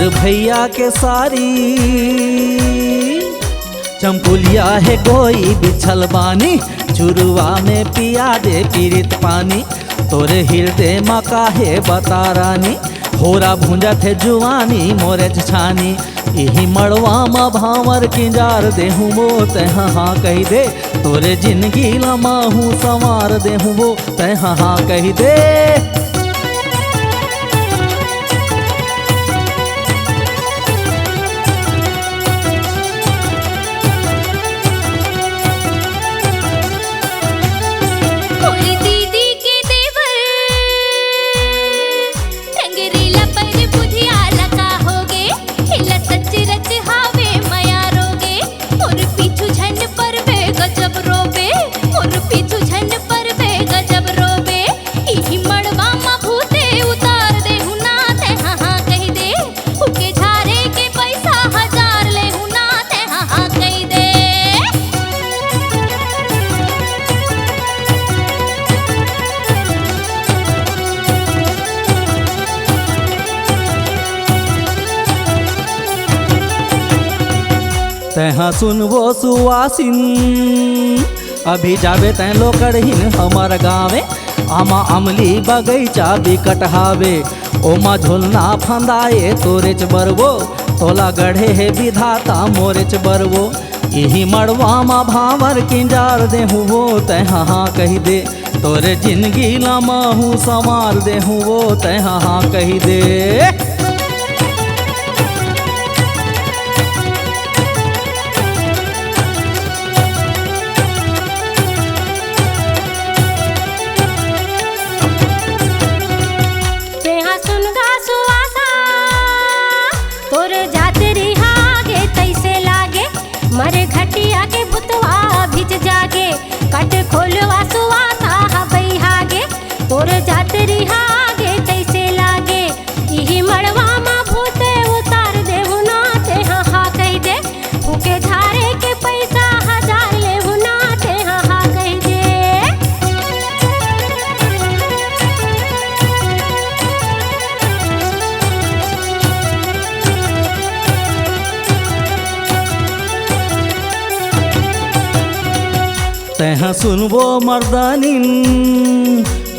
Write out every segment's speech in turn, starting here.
तोर भैया के सारी चंपुलिया है गोई बिछल बानी, चुरुआ में पिया दे पीरित पानी। तोरे हृदय मका है बता रानी, होरा भूंजत है जुआनी मोरे छानी। यही मड़वा मा भावर किंजार देहूँ वो तह हाँ कही दे, तोरे जिंदगी लमाहू संवार देहूँ वो तह हाँ कही दे। तहाँ सुनबो सुवासिन अभी जाबे तैं लोकड़हीन हमार गाँवे। आमा अमली बगैचा बिकट हावे, ओमा झोलना फंदाए तोरेच बरवो, तोला गढ़े है विधाता मोरेच बरवो। यही मड़वा मा भावर किंजार देहूँ वो तहाँ हाँ कही दे, तोरे जिंदगी लमाहू संवार देहूँ वो तहाँ हाँ कही दे। मरे घटिया के भुतवा भिज जागे, कट खोलवा सुवासा हबई हागे। तोर जात रिहागे तैसे लागे, यही मड़वा मा भूते उतार देहु ना ते हाँ हाँ कही दे। फूके झारे के पैसा 1000 लेहु ना ते हाँ हाँ कही दे। तहाँ सुनबो मर्दानिन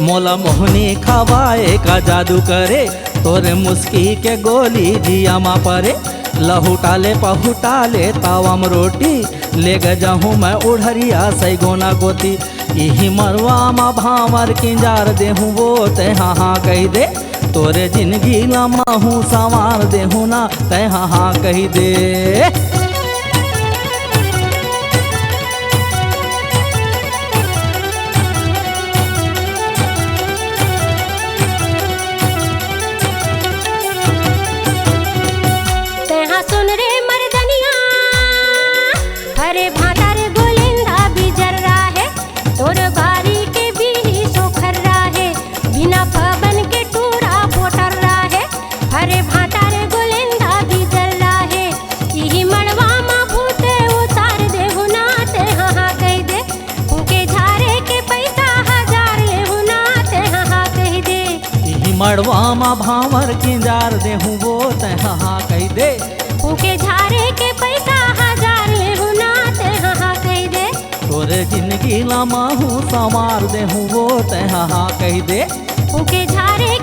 मोला मोहनी खवाए का जादू करे, तोरे मुस्की के गोली जिया मा परे। लहुटाले पहुटाले तावम रोटी, ले गजाहूँ मैं उड़हरिया सैगोना गोती। यही मरवा मा भावर किंजार देहूँ वो तहाँ हाँ कही दे, तोरे जिंदगी लमाहू संवार देहूँ ना तहाँ हाँ कही दे। सुन रे मर्दनिया हरे भातार गोलिंदा बिजर राहे, तोर बारी के बीही सोखर राहे, बिना पवन के टूरा पोटर राहे। हरे भातार गोलिंदा बिजर राहे, यही मड़वा मा भूते उतार देहु ना ते हाँ हाँ कही दे। फूके झारे के पैसा 1000 लेहु ना ते हाँ हाँ कही दे। यही मड़वा मा भावर किंजार देहूँ वो तहाँ हाँ कही दे। फूके झारे के पैसा 1000 लेहु ना ते हाँ हाँ कही दे। तोरे जिंदगी लमाहू संवार देहूँ वो तहाँ हाँ कही दे। फूके झारे